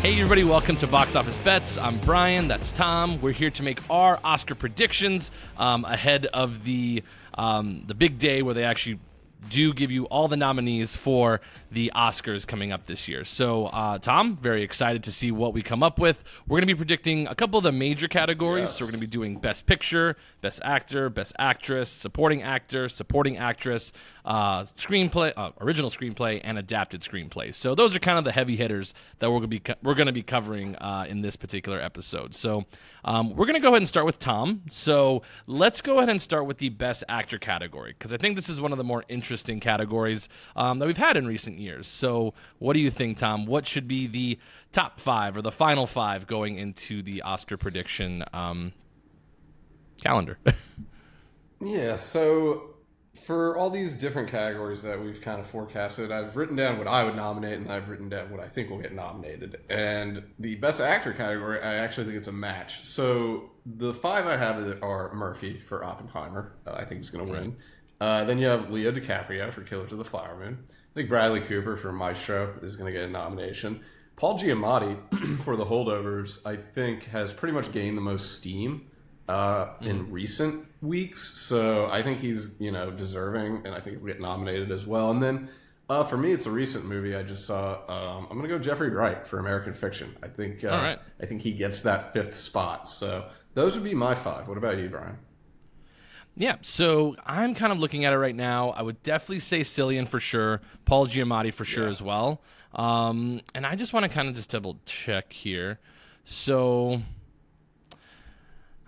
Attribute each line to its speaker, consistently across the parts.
Speaker 1: Hey everybody, welcome to Box Office Bets. I'm Brian, that's Thom. We're here to make our Oscar predictions ahead of the big day where they actually do give you all the nominees for the Oscars coming up this year. So, Thom, very excited to see what we come up with. We're going to be predicting a couple of the major categories.
Speaker 2: Yes.
Speaker 1: So we're going to be doing Best Picture, Best Actor, Best Actress, Supporting Actor, Supporting Actress, Screenplay, Original Screenplay, and Adapted Screenplay. So those are kind of the heavy hitters that we're going to be covering in this particular episode. So we're going to go ahead and start with Thom. So let's go ahead and start with the Best Actor category, because I think this is one of the more interesting categories that we've had in recent years. So what do you think, Thom? What should be the top five or the final five going into the Oscar prediction calendar?
Speaker 2: Yeah, so for all these different categories that we've kind of forecasted, I've written down what I would nominate, and I've written down what I think will get nominated. And the Best Actor category, I actually think it's a match. So the five I have are Murphy for Oppenheimer. I think he's going to win. Then you have Leo DiCaprio for Killers of the Flower Moon. I think Bradley Cooper for Maestro is going to get a nomination. Paul Giamatti for The Holdovers, I think, has pretty much gained the most steam in recent weeks. So I think he's, deserving, and I think he'll get nominated as well. And then for me, it's a recent movie I just saw. I'm going to go Jeffrey Wright for American Fiction. I think I think he gets that fifth spot. So those would be my five. What about you, Brian?
Speaker 1: Yeah, so I'm kind of looking at it right now. I would definitely say Cillian for sure, Paul Giamatti for sure as well. And I just want to kind of just double check here. So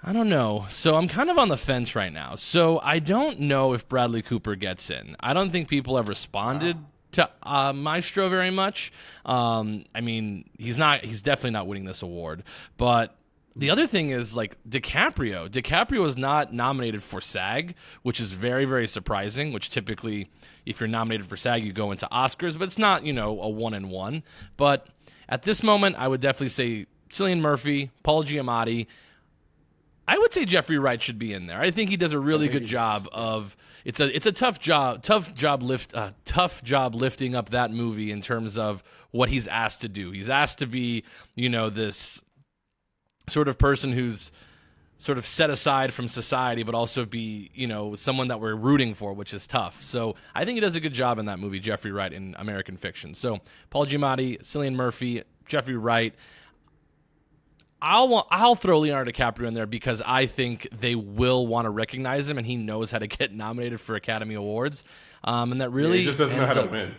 Speaker 1: I don't know. So I'm kind of on the fence right now. So I don't know if Bradley Cooper gets in. I don't think people have responded to Maestro very much. I mean, he's definitely not winning this award, but the other thing is, like, DiCaprio. DiCaprio was not nominated for SAG, which is very, very surprising, which typically, if you're nominated for SAG, you go into Oscars, but it's not, a 1-and-1. But at this moment, I would definitely say Cillian Murphy, Paul Giamatti. I would say Jeffrey Wright should be in there. I think he does a really good job of it's a tough job lifting up that movie in terms of what he's asked to do. He's asked to be, this sort of person who's sort of set aside from society, but also be, someone that we're rooting for, which is tough. So I think he does a good job in that movie, Jeffrey Wright, in American Fiction. So Paul Giamatti, Cillian Murphy, Jeffrey Wright. I'll throw Leonardo DiCaprio in there because I think they will want to recognize him, and he knows how to get nominated for Academy Awards. And that really
Speaker 2: he just doesn't know how to win.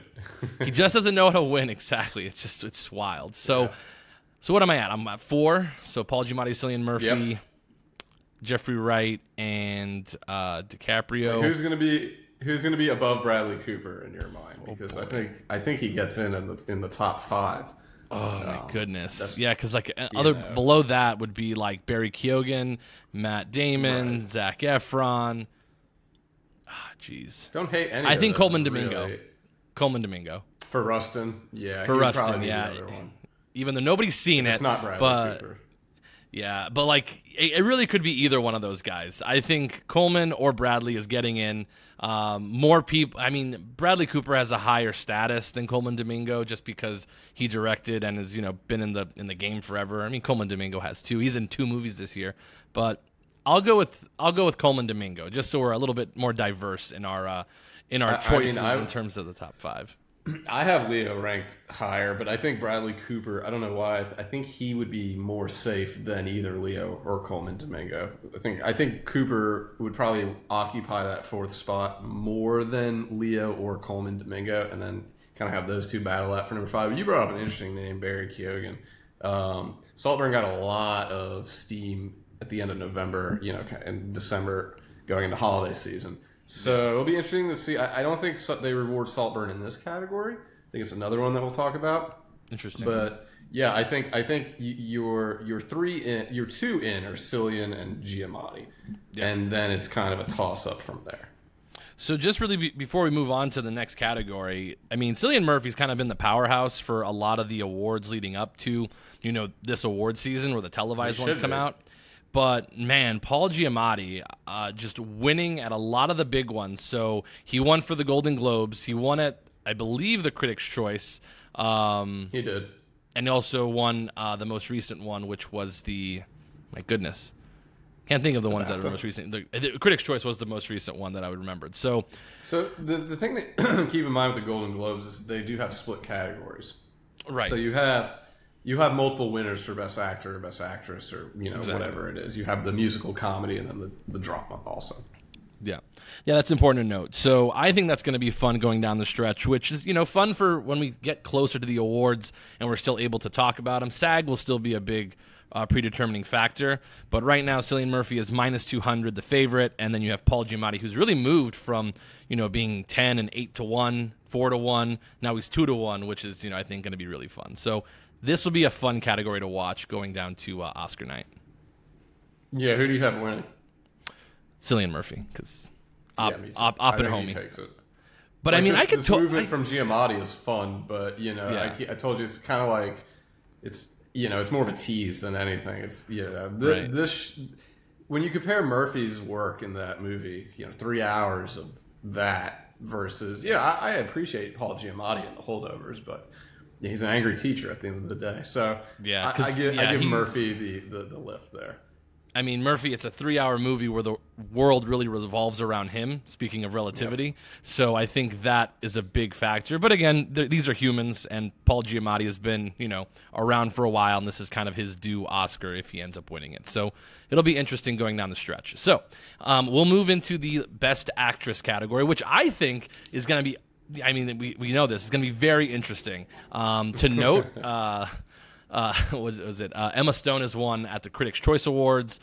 Speaker 1: He just doesn't know how to win. Exactly. It's wild. So. Yeah. So what am I at? I'm at 4. So Paul Giamatti, Cillian Murphy, Jeffrey Wright, and DiCaprio.
Speaker 2: Who's gonna be above Bradley Cooper in your mind? Because I think he gets in the top 5.
Speaker 1: Oh my goodness! Yeah, because below that would be like Barry Keoghan, Matt Damon, Zac Efron. Jeez.
Speaker 2: Don't hate any.
Speaker 1: I think Coleman Domingo.
Speaker 2: Really.
Speaker 1: Coleman Domingo.
Speaker 2: For Rustin, yeah.
Speaker 1: For Rustin, yeah. Even though nobody's seen
Speaker 2: it's not Bradley Cooper.
Speaker 1: Yeah, but it really could be either one of those guys. I think Coleman or Bradley is getting in. More people. I mean, Bradley Cooper has a higher status than Coleman Domingo just because he directed and has been in the game forever. I mean, Coleman Domingo has too. He's in 2 movies this year, but I'll go with Coleman Domingo just so we're a little bit more diverse in our choices in terms of the top 5.
Speaker 2: I have Leo ranked higher, but I think Bradley Cooper, I don't know why, I think he would be more safe than either Leo or Coleman Domingo. I think Cooper would probably occupy that 4th spot more than Leo or Coleman Domingo, and then kind of have those two battle out for number 5. But you brought up an interesting name, Barry Keoghan. Saltburn got a lot of steam at the end of November, in December going into holiday season. So it'll be interesting to see. I don't think they reward Saltburn in this category. I think it's another one that we'll talk about.
Speaker 1: Interesting.
Speaker 2: But yeah, I think your 2 in are Cillian and Giamatti, and then it's kind of a toss up from there.
Speaker 1: So just really before we move on to the next category, I mean, Cillian Murphy's kind of been the powerhouse for a lot of the awards leading up to this award season where the televised ones come out. But, man, Paul Giamatti just winning at a lot of the big ones. So he won for the Golden Globes. He won at, I believe, the Critics' Choice.
Speaker 2: He did.
Speaker 1: and he also won the most recent one, which was my goodness, can't think of the ones that are the most recent. The Critics' Choice was the most recent one that I would remembered. So
Speaker 2: the thing that keep in mind with the Golden Globes is they do have split categories.
Speaker 1: Right.
Speaker 2: So you have multiple winners for Best Actor or Best Actress or whatever it is. You have the musical comedy and then the drama also.
Speaker 1: Yeah, that's important to note. So I think that's going to be fun going down the stretch, which is fun for when we get closer to the awards and we're still able to talk about them. SAG will still be a big predetermining factor, but right now Cillian Murphy is -200, the favorite, and then you have Paul Giamatti, who's really moved from being 10 and 8-1, 4-1. Now he's 2-1, which is I think going to be really fun. So this will be a fun category to watch going down to Oscar night.
Speaker 2: Yeah, who do you have winning?
Speaker 1: Cillian Murphy, because op and homie
Speaker 2: takes it.
Speaker 1: But
Speaker 2: like
Speaker 1: I could
Speaker 2: this movement from Giamatti is fun, but I told you it's kind of like it's more of a tease than anything. It's this when you compare Murphy's work in that movie, 3 hours of that versus I appreciate Paul Giamatti and The Holdovers, but he's an angry teacher at the end of the day. So I give Murphy the lift there.
Speaker 1: I mean, Murphy, it's a 3-hour movie where the world really revolves around him, speaking of relativity. Yep. So I think that is a big factor. But again, these are humans, and Paul Giamatti has been, around for a while, and this is kind of his due Oscar if he ends up winning it. So it'll be interesting going down the stretch. So we'll move into the Best Actress category, which I think is going to be, we know this, is going to be very interesting to note. Emma Stone has won at the Critics' Choice Awards.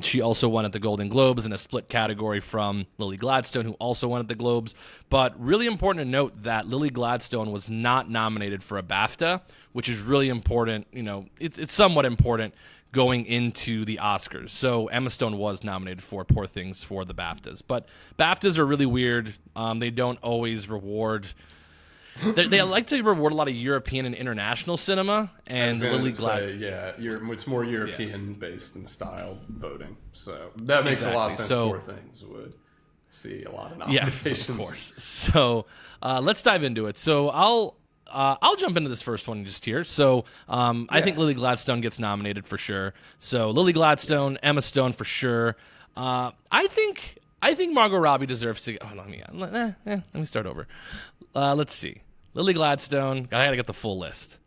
Speaker 1: She also won at the Golden Globes in a split category from Lily Gladstone, who also won at the Globes. But really important to note that Lily Gladstone was not nominated for a BAFTA, which is really important. It's somewhat important going into the Oscars. So Emma Stone was nominated for Poor Things for the BAFTAs. But BAFTAs are really weird. They don't always reward... They like to reward a lot of European and international cinema, and Lily Gladstone.
Speaker 2: It's more European-based in style voting, so that makes a lot of sense. Poor Things would see a lot of nominations.
Speaker 1: Yeah, of course. So let's dive into it. So I'll jump into this first one just here. So I think Lily Gladstone gets nominated for sure. So Lily Gladstone, Emma Stone for sure. I think Margot Robbie deserves to. Oh, let me start over. Let's see. Lily Gladstone. I gotta get the full list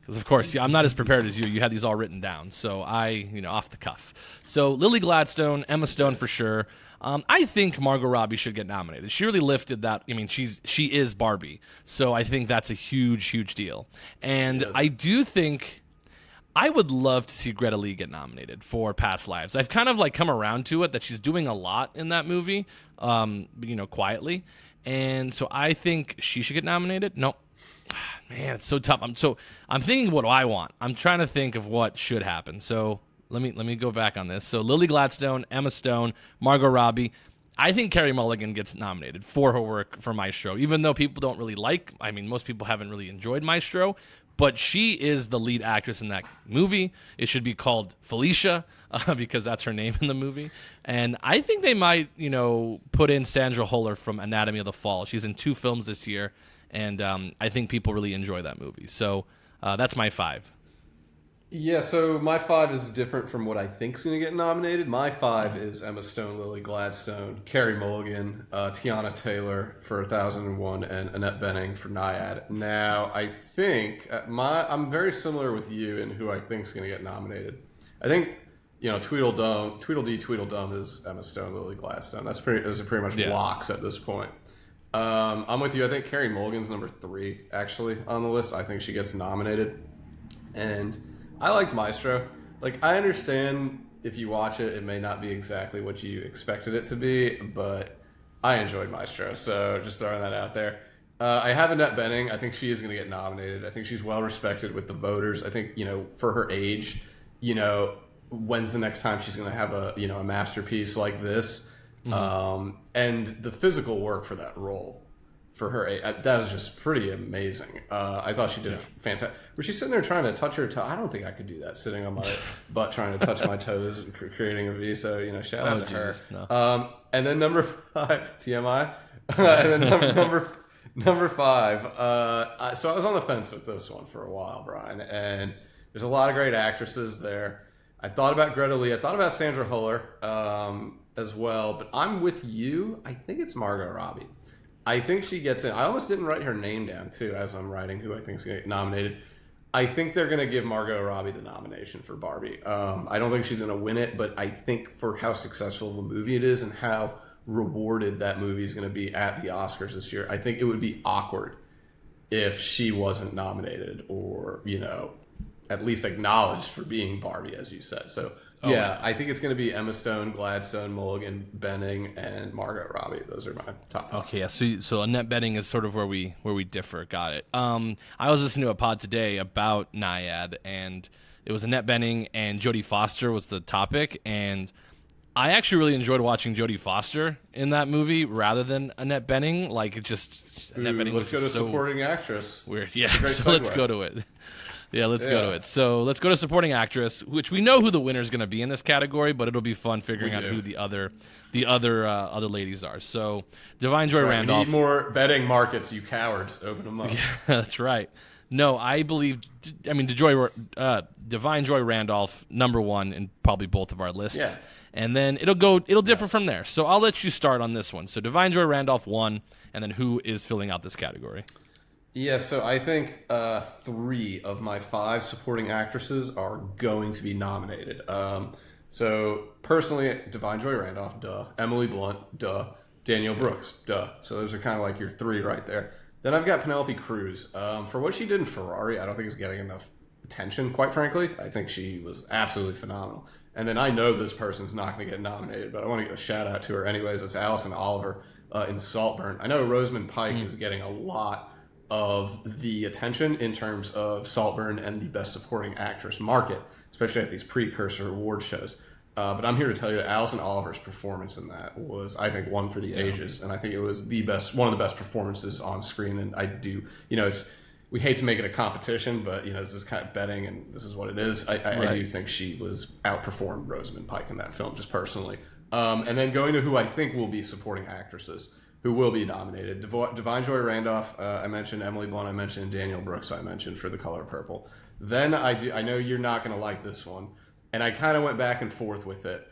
Speaker 1: because, of course, I'm not as prepared as you. You had these all written down, so off the cuff. So Lily Gladstone, Emma Stone for sure. I think Margot Robbie should get nominated. She really lifted that. I mean, she is Barbie, so I think that's a huge deal. And I do think I would love to see Greta Lee get nominated for Past Lives. I've kind of come around to it that she's doing a lot in that movie, quietly. And so I think she should get nominated. No, man, it's so tough. I'm thinking, what do I want? I'm trying to think of what should happen. So let me go back on this. So Lily Gladstone, Emma Stone, Margot Robbie. I think Carey Mulligan gets nominated for her work for Maestro, even though people don't really most people haven't really enjoyed Maestro, but she is the lead actress in that movie. It should be called Felicia because that's her name in the movie. And I think they might, put in Sandra Huller from Anatomy of the Fall. She's in 2 films this year, and I think people really enjoy that movie. So that's my 5.
Speaker 2: Yeah, so my 5 is different from what I think is going to get nominated. My 5 is Emma Stone, Lily Gladstone, Carey Mulligan, Tiana Taylor for 1001, and Annette Bening for Naiad. Now, I think I'm very similar with you in who I think is going to get nominated. I think Tweedledee Tweedledum is Emma Stone, Lily Gladstone. Those are pretty much locks at this point. I'm with you. I think Carey Mulligan's number 3 actually on the list. I think she gets nominated, and I liked Maestro. I understand if you watch it, it may not be exactly what you expected it to be, but I enjoyed Maestro, so just throwing that out there. I have Annette Bening. I think she is going to get nominated. I think she's well respected with the voters. I think, for her age, when's the next time she's going to have a masterpiece like this? Mm-hmm. And the physical work for that role. For her, that was just pretty amazing. I thought she did fantastic. Was she sitting there trying to touch her toe? I don't think I could do that, sitting on my butt trying to touch my toes and creating a V. So, shout out to her. No. And then number 5, TMI. And then Number 5. So I was on the fence with this one for a while, Brian, and there's a lot of great actresses there. I thought about Greta Lee. I thought about Sandra Huller as well, but I'm with you. I think it's Margot Robbie. I think she gets in. I almost didn't write her name down, too, as I'm writing who I think is going to get nominated. I think they're going to give Margot Robbie the nomination for Barbie. I don't think she's going to win it, but I think for how successful of a movie it is and how rewarded that movie is going to be at the Oscars this year, I think it would be awkward if she wasn't nominated or, at least acknowledged for being Barbie, as you said. So, I think it's going to be Emma Stone, Gladstone, Mulligan, Benning, and Margot Robbie. Those are my top 5.
Speaker 1: Okay, yeah. So Annette Bening is sort of where we differ. Got it. I was listening to a pod today about Naiad, and it was Annette Bening and Jodie Foster was the topic, and I actually really enjoyed watching Jodie Foster in that movie rather than Annette Bening. Like, it just Annette Bening
Speaker 2: let's
Speaker 1: was
Speaker 2: go to
Speaker 1: so
Speaker 2: supporting actress.
Speaker 1: Weird. Yeah.
Speaker 2: Great
Speaker 1: So let's
Speaker 2: segue.
Speaker 1: go to it. Yeah, let's go to it. So let's go to supporting actress, which we know who the winner is going to be in this category, but it'll be fun figuring out who the other ladies are. So Divine Joy Randolph.
Speaker 2: We need more betting markets, you cowards. Open them up.
Speaker 1: Yeah, that's right. No, I believe. Divine Joy Randolph, number 1 in probably both of our lists.
Speaker 2: Yeah.
Speaker 1: And then it'll differ from there. So I'll let you start on this one. So Divine Joy Randolph 1, and then who is filling out this category?
Speaker 2: Yeah, so I think 3 of my 5 supporting actresses are going to be nominated. So personally, Divine Joy Randolph, duh. Emily Blunt, duh. Danielle Brooks, duh. So those are kind of like your 3 right there. Then I've got Penelope Cruz. For what she did in Ferrari, I don't think it's getting enough attention, quite frankly. I think she was absolutely phenomenal. And then I know this person's not going to get nominated, but I want to give a shout out to her anyways. It's Alison Oliver in Saltburn. I know Rosamund Pike is getting a lot of the attention in terms of Saltburn and the Best Supporting Actress market, especially at these precursor award shows. But I'm here to tell you that Alison Oliver's performance in that was, I think, one for the ages, and I think it was one of the best performances on screen. And I do, we hate to make it a competition, but this is kind of betting, and this is what it is. I do think she was outperformed Rosamund Pike in that film, just personally. And then going to who I think will be supporting actresses who will be nominated. Divine Joy Randolph, I mentioned Emily Blunt, I mentioned Danielle Brooks, I mentioned for The Color Purple. Then I know you're not going to like this one, and I kind of went back and forth with it.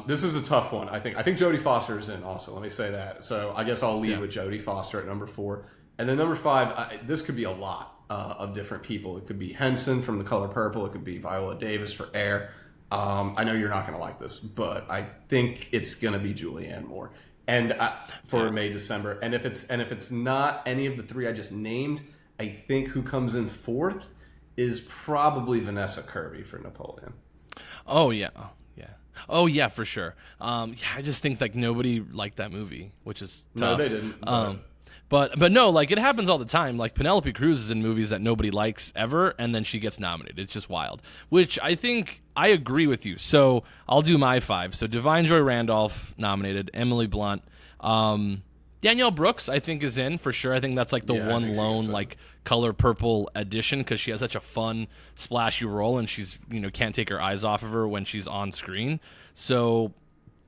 Speaker 2: This is a tough one, I think. I think Jodie Foster is in also, let me say that. So I guess I'll lead with Jodie Foster at number 4. And then number 5, this could be a lot of different people. It could be Henson from The Color Purple. It could be Viola Davis for Air. I know you're not going to like this, but I think it's going to be Julianne Moore. And for May, December, and if it's not any of the 3 I just named, I think who comes in 4th is probably Vanessa Kirby for Napoleon.
Speaker 1: Oh yeah, Oh yeah, for sure. I just think like nobody liked that movie, which is tough.
Speaker 2: No, they didn't.
Speaker 1: But no, like it happens all the time. Like Penelope Cruz is in movies that nobody likes ever, and then she gets nominated. It's just wild. Which I think I agree with you. So I'll do my 5. So Divine Joy Randolph nominated, Emily Blunt, Danielle Brooks I think is in for sure. I think that's like the one lone like Color Purple addition because she has such a fun splashy role, and she's can't take her eyes off of her when she's on screen. So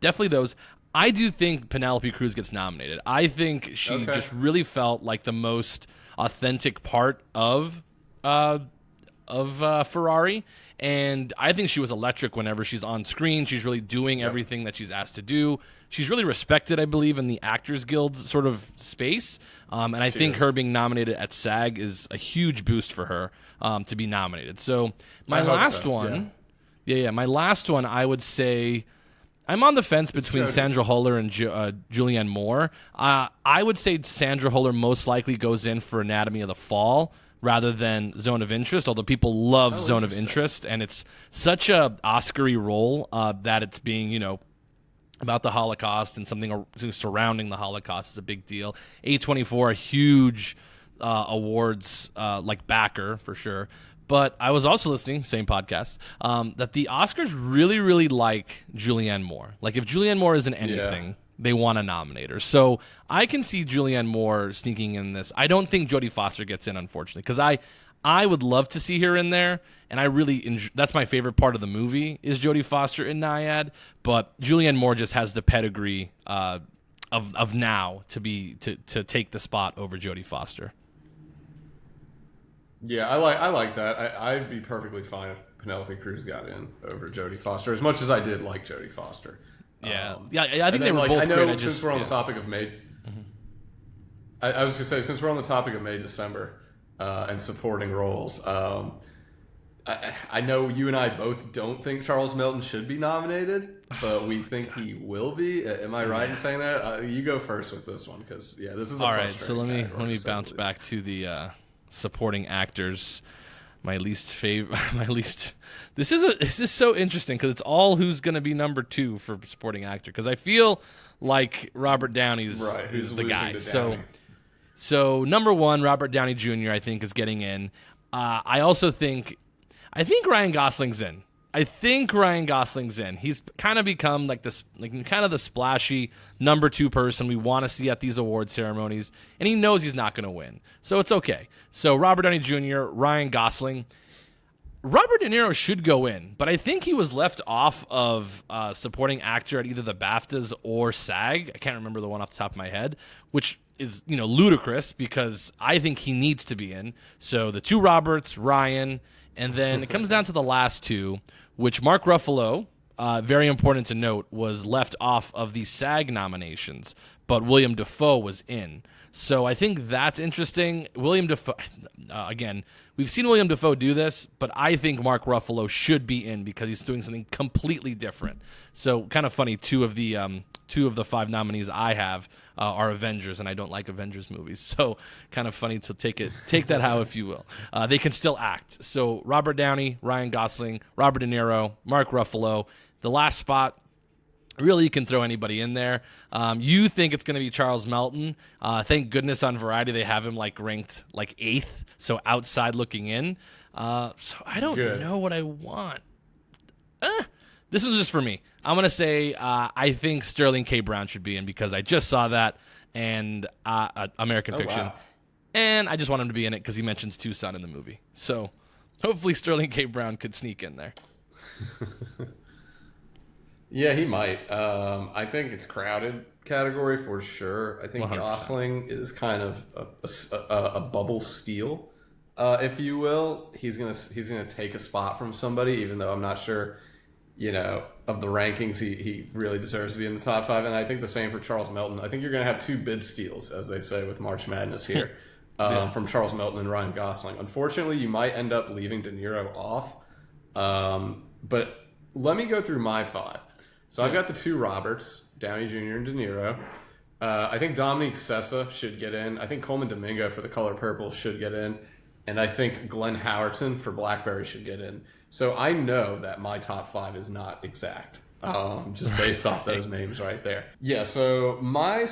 Speaker 1: definitely those. I do think Penelope Cruz gets nominated. I think she just really felt like the most authentic part of Ferrari, and I think she was electric whenever she's on screen. She's really doing everything that she's asked to do. She's really respected, I believe, in the Actors Guild sort of space, and I think her being nominated at SAG is a huge boost for her to be nominated. So my last one, my last one, I would say. I'm on the fence between Sandra Huller and Julianne Moore. I would say Sandra Huller most likely goes in for Anatomy of the Fall rather than Zone of Interest, although people love Zone of Interest, and it's such a Oscar-y role that it's being, about the Holocaust and something surrounding the Holocaust is a big deal. A24, a huge awards backer for sure. But I was also listening, same podcast, that the Oscars really, really like Julianne Moore. Like, if Julianne Moore is in anything, they want to nominate her. So I can see Julianne Moore sneaking in this. I don't think Jodie Foster gets in, unfortunately, because I would love to see her in there, and I really that's my favorite part of the movie is Jodie Foster in Naiad. But Julianne Moore just has the pedigree of of now to take the spot over Jodie Foster.
Speaker 2: Yeah, I like that. I'd be perfectly fine if Penelope Cruz got in over Jodie Foster, as much as I did like Jodie Foster.
Speaker 1: Yeah, I think they were both
Speaker 2: I know
Speaker 1: great.
Speaker 2: Since we're on the topic of May, I was going to say, since we're on the topic of May, December, and supporting roles, I know you and I both don't think Charles Melton should be nominated, but we think he will be. Am I right in saying that? You go first with this one, because this is a
Speaker 1: all right. So let me bounce
Speaker 2: please.
Speaker 1: back to the supporting actors. My least favorite. This is so interesting because it's all who's going to be number 2 for supporting actor. Because I feel like Robert Downey's is the guy. So number 1, Robert Downey Jr. I think is getting in. I think Ryan Gosling's in. He's kind of become like this, kind of the splashy number 2 person we want to see at these award ceremonies, and he knows he's not going to win, so it's okay. So Robert Downey Jr., Ryan Gosling, Robert De Niro should go in, but I think he was left off of supporting actor at either the BAFTAs or SAG. I can't remember the one off the top of my head, which is ludicrous because I think he needs to be in. So the 2 Roberts, Ryan, and then it comes down to the last 2, which Mark Ruffalo, very important to note, was left off of the SAG nominations, but William Dafoe was in. So I think that's interesting. William Dafoe, again, we've seen William Dafoe do this, but I think Mark Ruffalo should be in because he's doing something completely different. So kind of funny, 2 of the 5 nominees I have are Avengers, and I don't like Avengers movies. So kind of funny to take that how if you will. They can still act. So Robert Downey, Ryan Gosling, Robert De Niro, Mark Ruffalo. The last spot, really you can throw anybody in there. You think it's going to be Charles Melton. Thank goodness on Variety they have him ranked 8th, so outside looking in. So I don't know what I want. This was just for me. I'm going to say I think Sterling K. Brown should be in because I just saw that and American Fiction.
Speaker 2: Wow.
Speaker 1: And I just want him to be in it because he mentions Tucson in the movie. So hopefully Sterling K. Brown could sneak in there.
Speaker 2: Yeah, he might. I think it's crowded category for sure. I think 100%. Gosling is kind of a bubble steal, if you will. He's gonna take a spot from somebody, even though I'm not sure, of the rankings, he really deserves to be in the top 5. And I think the same for Charles Melton. I think you're gonna have 2 bid steals, as they say with March Madness here, from Charles Melton and Ryan Gosling. Unfortunately, you might end up leaving De Niro off. But let me go through my 5. So I've got the 2 Roberts, Downey Jr. and De Niro. I think Dominique Sessa should get in. I think Coleman Domingo for The Color Purple should get in. And I think Glenn Howerton for Blackberry should get in. So I know that my top 5 is not exact, just based off those names right there. Yeah, so my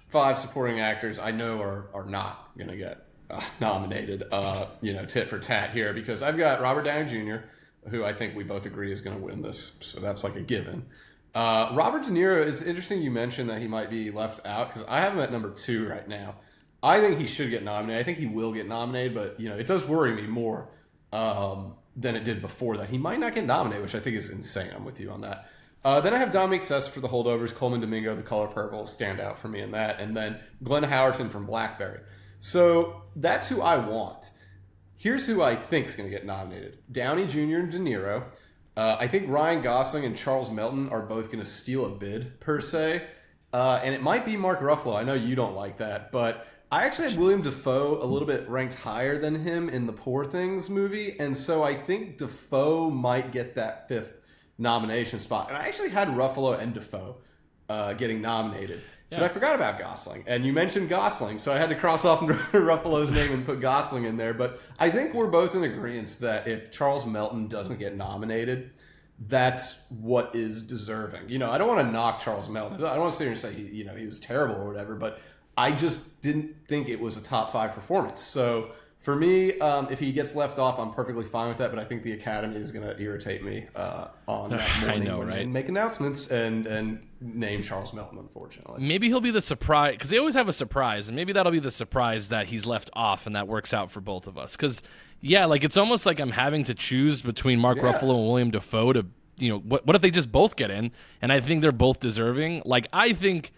Speaker 2: 5 supporting actors I know are not going to get nominated, tit for tat here, because I've got Robert Downey Jr., who I think we both agree is going to win this. So that's like a given. Robert De Niro, it's interesting you mentioned that he might be left out because I have him at number 2 right now. I think he should get nominated. I think he will get nominated, but it does worry me more than it did before that he might not get nominated, which I think is insane. I'm with you on that. Then I have Dominique Sessa for The Holdovers, Coleman Domingo, The Color Purple stand out for me in that, and then Glenn Howerton from Blackberry. So that's who I want. Here's who I think is going to get nominated. Downey Jr. and De Niro. I think Ryan Gosling and Charles Melton are both going to steal a bid, per se. And it might be Mark Ruffalo. I know you don't like that, but I actually had William Dafoe a little bit ranked higher than him in the Poor Things movie. And so I think Dafoe might get that 5th nomination spot. And I actually had Ruffalo and Dafoe getting nominated. Yeah. But I forgot about Gosling, and you mentioned Gosling, so I had to cross off Ruffalo's name and put Gosling in there. But I think we're both in agreement that if Charles Melton doesn't get nominated, that's what is deserving. I don't want to knock Charles Melton. I don't want to sit here and say he was terrible or whatever, but I just didn't think it was a top 5 performance. So for me, if he gets left off, I'm perfectly fine with that. But I think the Academy is going to irritate me on that morning when they make announcements and name Charles Melton, unfortunately.
Speaker 1: Maybe he'll be the surprise, because they always have a surprise, and maybe that'll be the surprise that he's left off, and that works out for both of us. Because, it's almost like I'm having to choose between Mark Ruffalo and William Dafoe to, what if they just both get in? And I think they're both deserving. I think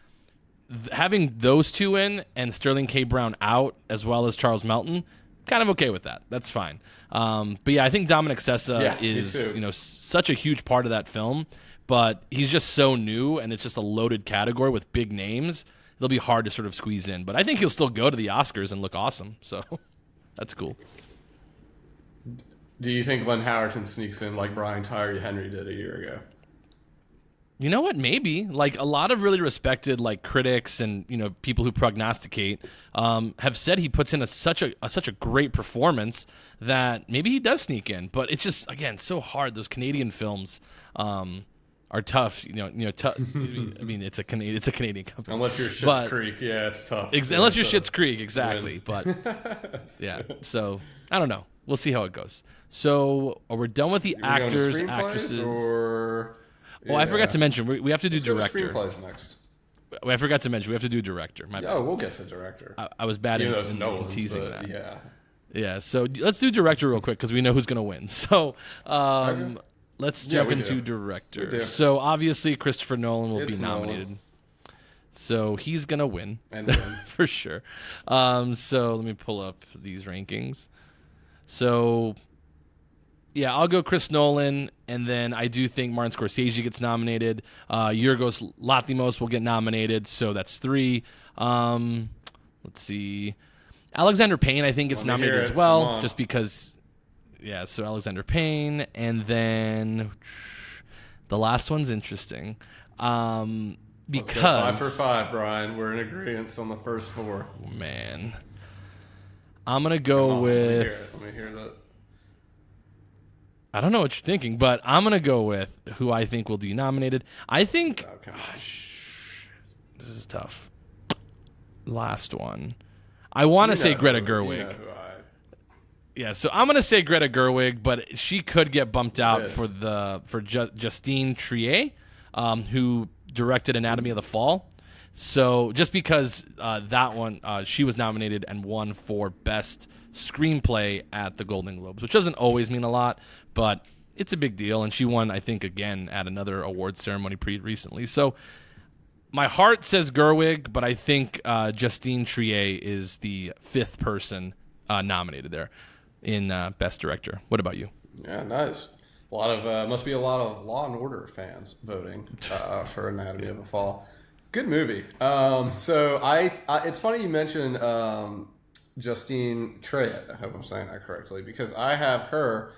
Speaker 1: having those two in and Sterling K. Brown out, as well as Charles Melton, kind of okay with that. That's fine. But yeah, I think Dominic Sessa is such a huge part of that film, but he's just so new, and it's just a loaded category with big names. It'll be hard to sort of squeeze in, but I think he'll still go to the Oscars and look awesome. So that's cool.
Speaker 2: Do you think Glenn Howerton sneaks in like Brian Tyree Henry did a year ago?
Speaker 1: You know what? Maybe. Like, a lot of really respected like critics and people who prognosticate have said he puts in such a great performance that maybe he does sneak in. But it's just, again, so hard. Those Canadian films are tough. Tough. I mean, it's a Canadian company.
Speaker 2: Unless you're Schitt's Creek, yeah, it's tough.
Speaker 1: Unless you're Schitt's Creek, exactly. But yeah, so I don't know. We'll see how it goes. So we're done with the actors, actresses. Oh, I forgot to mention, we have to do director.
Speaker 2: Screenplays next.
Speaker 1: I forgot to mention, we have to do director. My bad.
Speaker 2: Oh, we'll get to director.
Speaker 1: I was bad in teasing that.
Speaker 2: Yeah.
Speaker 1: Yeah, so let's do director real quick because we know who's going to win. So let's jump into director. So obviously Christopher Nolan will be nominated. So he's going to win.
Speaker 2: And win.
Speaker 1: For sure. So let me pull up these rankings. So... yeah, I'll go Chris Nolan, and then I do think Martin Scorsese gets nominated. Yorgos Lanthimos will get nominated, so that's 3. Let's see. Alexander Payne, I think, gets nominated as well, just because... yeah, so Alexander Payne, and then the last one's interesting. Because...
Speaker 2: let's go 5 for 5, Brian. We're in agreement on the first 4.
Speaker 1: Man. I'm going to go with...
Speaker 2: Let me hear that.
Speaker 1: I don't know what you're thinking, but I'm going to go with who I think will be nominated. I think...
Speaker 2: okay.
Speaker 1: This is tough. Last one. I want to say Greta Gerwig. Yeah, so I'm going to say Greta Gerwig, but she could get bumped out for Justine Triet, who directed Anatomy of the Fall. So just because that one, she was nominated and won for Best Screenplay at the Golden Globes, which doesn't always mean a lot, but it's a big deal. And she won, I think, again at another awards ceremony recently. So my heart says Gerwig, but I think Justine Triet is the 5th person nominated there in Best Director. What about you?
Speaker 2: Yeah, nice. A lot of must be a lot of Law and Order fans voting for Anatomy of a Fall. Good movie. So I it's funny you mentioned Justine Triet. I hope I'm saying that correctly, because I have her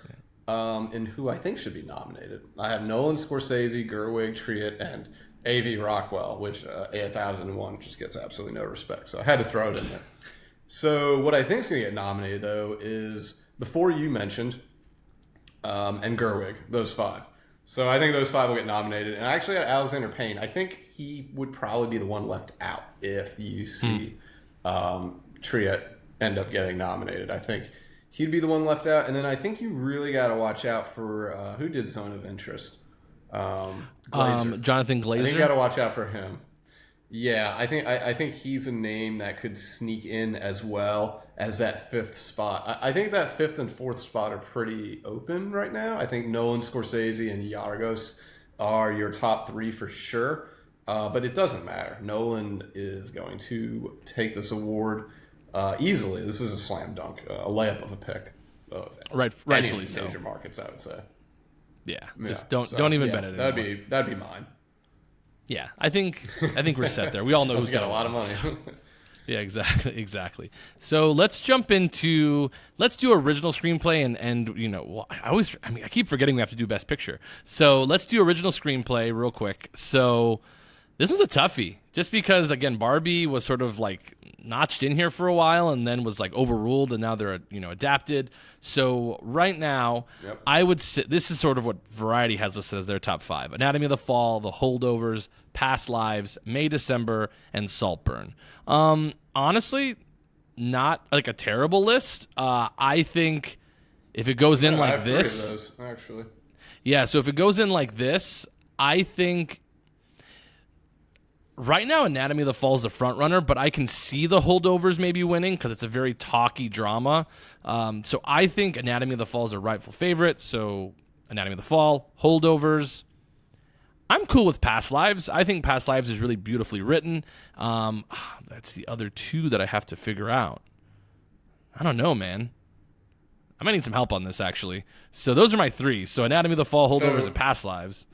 Speaker 2: in who I think should be nominated. I have Nolan, Scorsese, Gerwig, Triet, and A.V. Rockwell, which A1001 just gets absolutely no respect. So I had to throw it in there. So what I think is going to get nominated, though, is the 4 you mentioned and Gerwig, those 5. So I think those 5 will get nominated. And I actually got Alexander Payne. I think he would probably be the one left out if you see Triet end up getting nominated. I think he'd be the one left out. And then I think you really got to watch out for who did Zone of Interest? Glazer.
Speaker 1: Jonathan Glazer.
Speaker 2: I think you got to watch out for him. Yeah, I think he's a name that could sneak in as well as that 5th spot. I think that 5th and 4th spot are pretty open right now. I think Nolan, Scorsese, and Yorgos are your top 3 for sure. But it doesn't matter. Nolan is going to take this award easily. This is a slam dunk, a layup of a pick.
Speaker 1: Rightfully so.
Speaker 2: Major markets, I would say.
Speaker 1: Yeah, just don't even bet it.
Speaker 2: That'd be mine.
Speaker 1: Yeah, I think we're set there. We all know who's
Speaker 2: got a lot of money.
Speaker 1: So. Yeah, exactly. So let's do original screenplay and I keep forgetting we have to do Best Picture. So let's do original screenplay real quick. So this was a toughie, just because again Barbie was sort of like notched in here for a while and then was like overruled, and now they're adapted. So right now, I would say this is sort of what Variety has listed as their top 5: Anatomy of the Fall, The Holdovers, Past Lives, May December, and Saltburn. Honestly, not like a terrible list. I think if it goes in like this,
Speaker 2: 3 of those, actually.
Speaker 1: Yeah. So if it goes in like this, I think. Right now, Anatomy of the Fall is the front runner, but I can see The Holdovers maybe winning because it's a very talky drama. So I think Anatomy of the Fall is a rightful favorite. So Anatomy of the Fall, Holdovers. I'm cool with Past Lives. I think Past Lives is really beautifully written. That's the other two that I have to figure out. I don't know, man. I might need some help on this, actually. So those are my three. So Anatomy of the Fall, Holdovers, and Past Lives.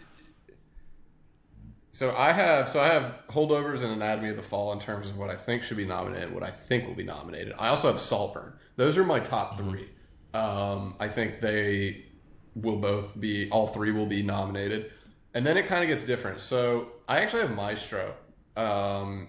Speaker 2: So I have Holdovers and Anatomy of the Fall in terms of what I think should be nominated, what I think will be nominated. I also have Saltburn. Those are my top three. I think they will all three will be nominated. And then it kind of gets different. So I actually have Maestro. I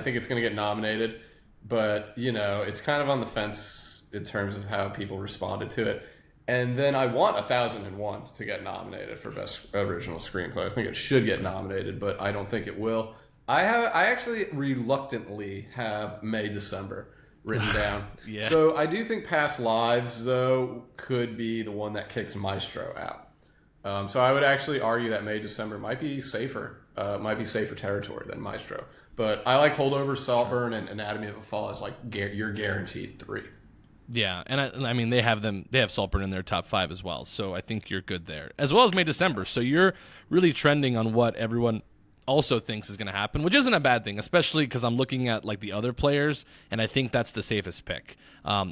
Speaker 2: think it's going to get nominated, but it's kind of on the fence in terms of how people responded to it. And then I want 1001 to get nominated for Best Original Screenplay. I think it should get nominated, but I don't think it will. I actually reluctantly have May December written down.
Speaker 1: Yeah.
Speaker 2: So I do think Past Lives, though, could be the one that kicks Maestro out. So I would actually argue that May December might be safer territory than Maestro. But I like Holdovers, Saltburn, and Anatomy of a Fall as like your guaranteed three.
Speaker 1: Yeah, and I mean they have Saltburn in their top 5 as well, so I think you're good there, as well as May December. So you're really trending on what everyone also thinks is going to happen, which isn't a bad thing, especially because I'm looking at like the other players, and I think that's the safest pick.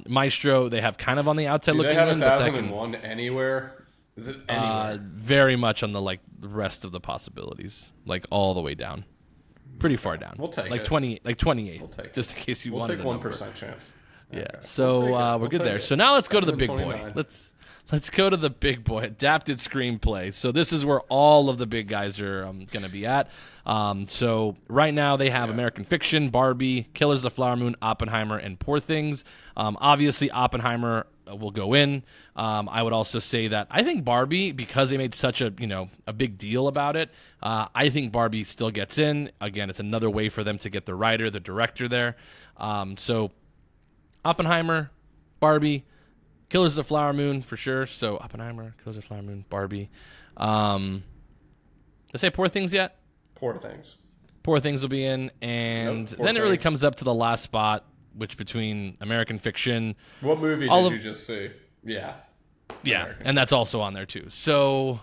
Speaker 1: Maestro, they have kind of on the outside looking in.
Speaker 2: Do they have 1001 anywhere? Is it anywhere?
Speaker 1: Very much on the rest of the possibilities, like all the way down, pretty far down.
Speaker 2: We'll take
Speaker 1: like
Speaker 2: it.
Speaker 1: 28,
Speaker 2: We'll take
Speaker 1: just in case you
Speaker 2: we'll
Speaker 1: wanted
Speaker 2: take 1% chance.
Speaker 1: Yeah,
Speaker 2: Okay.
Speaker 1: so we're good there. So now let's go to the big boy.
Speaker 2: 29.
Speaker 1: Let's go to the big boy, adapted screenplay. So this is where all of the big guys are going to be at. So right now they have American Fiction, Barbie, Killers of the Flower Moon, Oppenheimer, and Poor Things. Obviously, Oppenheimer will go in. I would also say that I think Barbie, because they made such a big deal about it, I think Barbie still gets in. Again, it's another way for them to get the writer, the director there. So Oppenheimer, Barbie, Killers of the Flower Moon for sure. So Oppenheimer, Killers of the Flower Moon, Barbie. Let's say Poor Things yet?
Speaker 2: Poor Things.
Speaker 1: Poor Things will be in, and
Speaker 2: Poor
Speaker 1: then it really
Speaker 2: Things.
Speaker 1: comes up to the last spot, which between American Fiction.
Speaker 2: What movie did you just see? Yeah.
Speaker 1: Yeah,
Speaker 2: American.
Speaker 1: and that's also on there too. So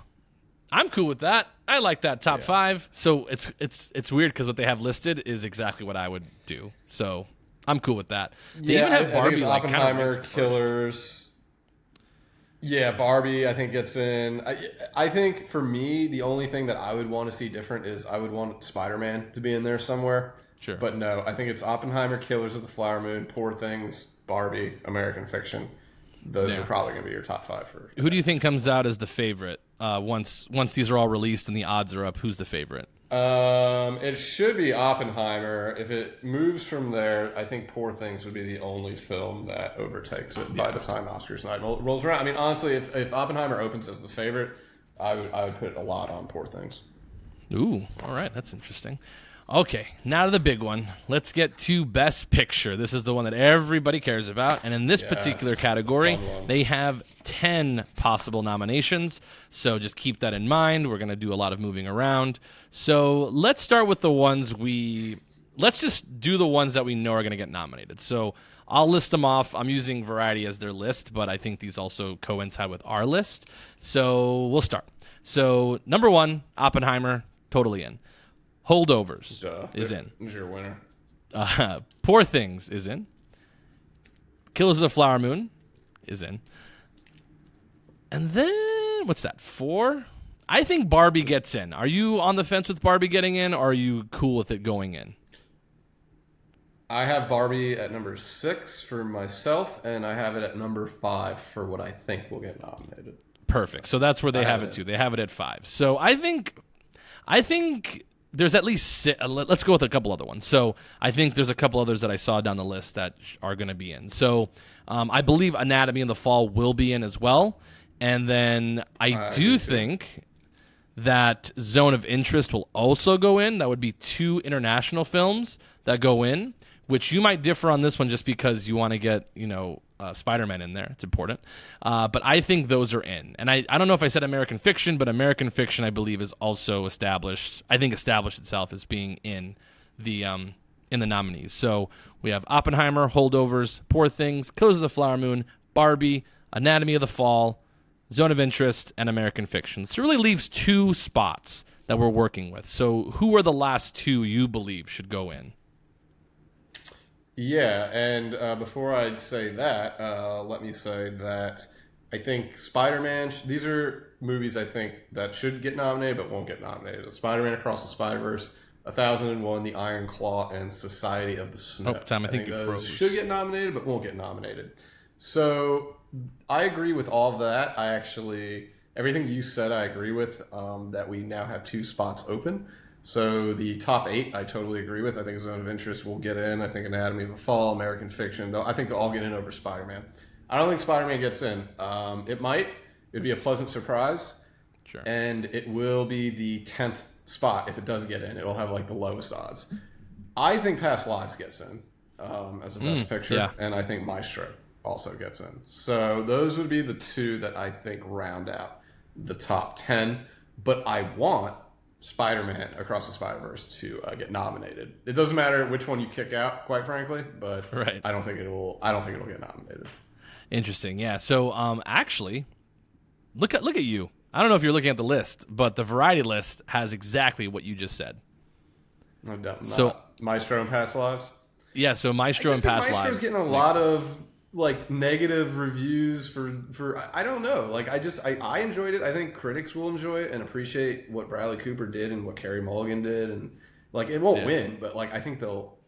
Speaker 1: I'm cool with that. I like that top 5. So it's weird because what they have listed is exactly what I would do. So I'm cool with that. They even have
Speaker 2: I
Speaker 1: Barbie,
Speaker 2: think it's
Speaker 1: like,
Speaker 2: Oppenheimer,
Speaker 1: kind of
Speaker 2: Killers. Yeah, Barbie, I think gets in. I think for me, the only thing that I would want to see different is I would want Spider-Man to be in there somewhere.
Speaker 1: Sure.
Speaker 2: But no, I think it's Oppenheimer, Killers of the Flower Moon, Poor Things, Barbie, American Fiction. Those are probably going to be your top 5 for.
Speaker 1: Who do you think comes out as the favorite once these are all released and the odds are up? Who's the favorite?
Speaker 2: It should be Oppenheimer. If it moves from there, I think Poor Things would be the only film that overtakes it by the time Oscars night rolls around. I mean, honestly, if Oppenheimer opens as the favorite, I would put a lot on Poor Things.
Speaker 1: Ooh, all right, that's interesting. Okay, now to the big one. Let's get to Best Picture. This is the one that everybody cares about. And in this particular category, they have 10 possible nominations. So just keep that in mind. We're going to do a lot of moving around. So let's start with the ones let's just do the ones that we know are going to get nominated. So I'll list them off. I'm using Variety as their list, but I think these also coincide with our list. So we'll start. So number 1, Oppenheimer, totally in. Holdovers is in.
Speaker 2: Who's your winner?
Speaker 1: Poor Things is in. Killers of the Flower Moon is in. And then, what's that, 4? I think Barbie gets in. Are you on the fence with Barbie getting in, or are you cool with it going in?
Speaker 2: I have Barbie at number 6 for myself, and I have it at number 5 for what I think will get nominated.
Speaker 1: Perfect. So that's where they have it too. They have it at 5. So I think there's at least let's go with a couple other ones. So I think there's a couple others that I saw down the list that are going to be in. So I believe Anatomy of the Fall will be in as well. And then I do think that Zone of Interest will also go in. That would be 2 international films that go in, which you might differ on this one just because you want to get, Spider-Man in there. It's important. But I think those are in. And I don't know if I said American Fiction, but American Fiction, I believe, is also established itself as being in the nominees. So we have Oppenheimer, Holdovers, Poor Things, Killers of the Flower Moon, Barbie, Anatomy of the Fall, Zone of Interest, and American Fiction. So it really leaves 2 spots that we're working with. So who are the last two you believe should go in?
Speaker 2: Yeah, and before I say that, let me say that I think Spider-Man, these are movies I think that should get nominated but won't get nominated. Spider-Man Across the Spider-Verse, 1001, The Iron Claw, and Society of the Snow.
Speaker 1: Oh, Tom, I think you
Speaker 2: those
Speaker 1: froze.
Speaker 2: should get nominated but won't get nominated. So I agree with all of that. Everything you said I agree with, that we now have 2 spots open. So the top 8, I totally agree with. I think Zone of Interest will get in. I think Anatomy of a Fall, American Fiction. I think they'll all get in over Spider-Man. I don't think Spider-Man gets in. It might. It'd be a pleasant surprise.
Speaker 1: Sure.
Speaker 2: And it will be the 10th spot if it does get in. It will have like the lowest odds. I think Past Lives gets in as a best picture.
Speaker 1: Yeah.
Speaker 2: And I think Maestro also gets in. So those would be the 2 that I think round out the top 10. But I want Spider-Man Across the Spider-Verse to get nominated. It doesn't matter which one you kick out, quite frankly, but
Speaker 1: Right.
Speaker 2: I don't think it'll get nominated.
Speaker 1: Interesting. Yeah. So actually, look at you. I don't know if you're looking at the list, but the variety list has exactly what you just said.
Speaker 2: No doubt.
Speaker 1: So
Speaker 2: Maestro and Past Lives.
Speaker 1: Yeah. So Maestro and Past Lives.
Speaker 2: Maestro's getting a lot of like negative reviews for I don't know. Like I enjoyed it. I think critics will enjoy it and appreciate what Bradley Cooper did and what Carey Mulligan did, and like it won't win, but like I think they'll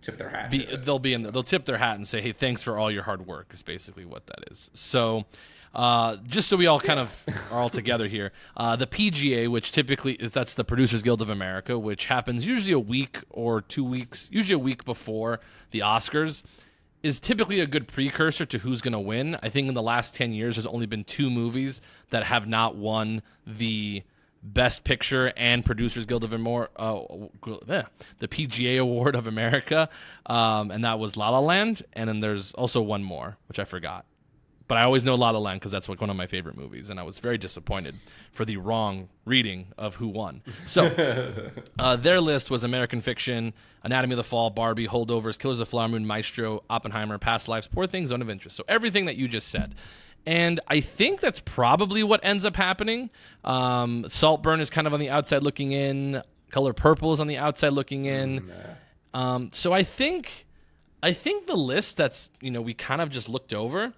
Speaker 2: tip their hat.
Speaker 1: They'll tip their hat and say, "Hey, thanks for all your hard work." Is basically what that is. So, just so we all kind of are all together here, the PGA, which typically that's the Producers Guild of America, which happens usually a week or 2 weeks, usually a week before the Oscars, is typically a good precursor to who's going to win. I think in the last 10 years, there's only been 2 movies that have not won the Best Picture and Producers Guild of America, the PGA Award of America, and that was La La Land, and then there's also one more, which I forgot. But I always know La La Land because that's like one of my favorite movies, and I was very disappointed for the wrong reading of who won. So their list was American Fiction, Anatomy of the Fall, Barbie, Holdovers, Killers of the Flower Moon, Maestro, Oppenheimer, Past Lives, Poor Things, Zone of Interest. So everything that you just said. And I think that's probably what ends up happening. Saltburn is kind of on the outside looking in. Color Purple is on the outside looking in. So I think the list that's we kind of just looked over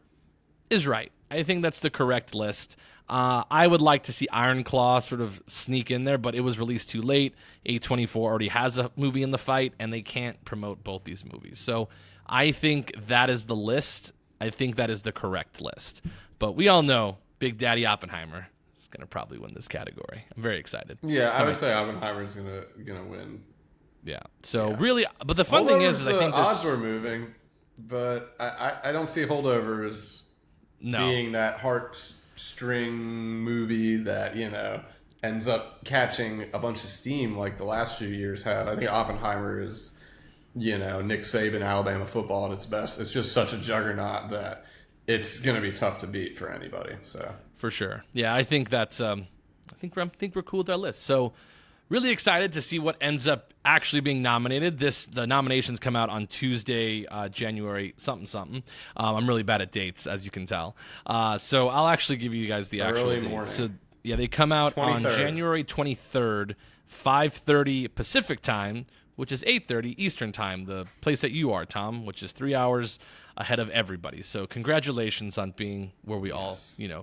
Speaker 1: is right. I think that's the correct list. I would like to see Iron Claw sort of sneak in there, but it was released too late. A24 already has a movie in the fight, and they can't promote both these movies. So I think that is the list. I think that is the correct list. But we all know Big Daddy Oppenheimer is going to probably win this category. I'm very excited.
Speaker 2: Yeah, I would say Oppenheimer's gonna win.
Speaker 1: Yeah. So really, but the fun thing is I think
Speaker 2: odds were moving, but I don't see Holdovers being that heartstring movie that ends up catching a bunch of steam like the last few years have. I think Oppenheimer is Nick Saban, Alabama football at its best. It's just such a juggernaut that it's going to be tough to beat for anybody. So
Speaker 1: for sure, yeah, I think that's. I think we're cool with our list. So really excited to see what ends up actually being nominated. The nominations come out on Tuesday, January something. I'm really bad at dates, as you can tell. So I'll actually give you guys the actual
Speaker 2: early
Speaker 1: dates.
Speaker 2: morning.
Speaker 1: So yeah, they come out
Speaker 2: 23rd.
Speaker 1: on January 23rd, 5:30 Pacific time, which is 8:30 Eastern time, the place that you are, Tom, which is 3 hours ahead of everybody. So congratulations on being where we all,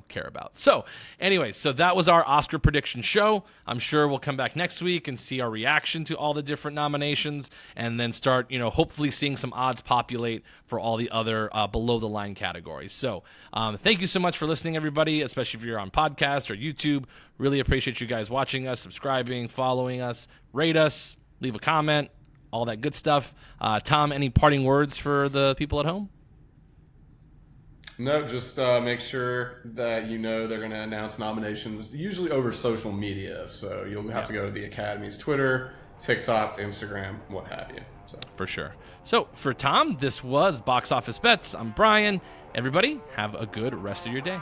Speaker 1: care about. So anyways, so that was our Oscar prediction show. I'm sure we'll come back next week and see our reaction to all the different nominations and then start, hopefully seeing some odds populate for all the other below the line categories. So thank you so much for listening, everybody, especially if you're on podcast or YouTube. Really appreciate you guys watching us, subscribing, following us, rate us, leave a comment, all that good stuff. Tom, any parting words for the people at home?
Speaker 2: No, just make sure that they're going to announce nominations, usually over social media. So you'll have to go to the Academy's Twitter, TikTok, Instagram, what have you. So.
Speaker 1: For sure. So for Tom, this was Box Office Bets. I'm Brian. Everybody, have a good rest of your day.